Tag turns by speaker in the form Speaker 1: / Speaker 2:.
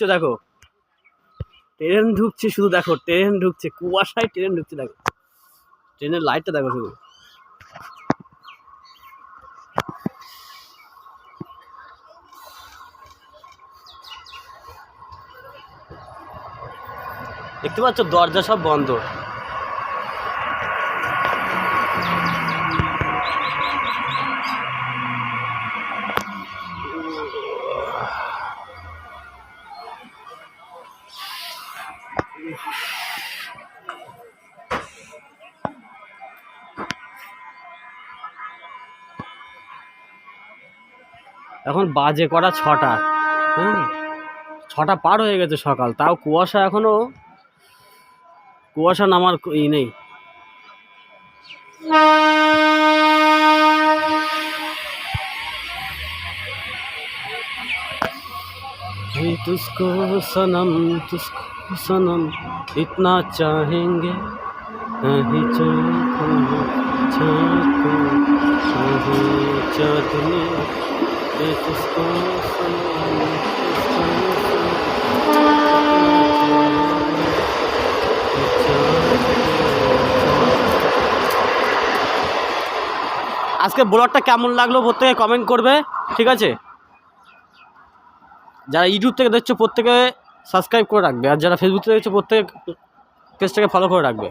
Speaker 1: দেখো ট্রেন ঢুকছে, শুধু দেখো ট্রেন ঢুকছে, কুয়াশায় ট্রেন ঢুকছে, দেখো ট্রেনের লাইটটা দেখো শুধু। দেখতে পাচ্ছ দরজা সব বন্ধ। এখন বাজে কটা 6টা। হ্যাঁ 6টা পার হয়ে গেছে সকাল, তাও কুয়াশা এখনো, কুয়াশা নামার ই নেই। तुझको सनम तुझको सनम इतना चाहेंगे नहीं चांदनी तुझको আজকে ব্লগটা কেমন লাগলো প্রত্যেকে কমেন্ট করবে, ঠিক আছে? যারা ইউটিউব থেকে দেখছো প্রত্যেকে সাবস্ক্রাইব করে রাখবে, আর যারা ফেসবুক থেকে দেখছো প্রত্যেকে পেজটাকে ফলো করে রাখবে।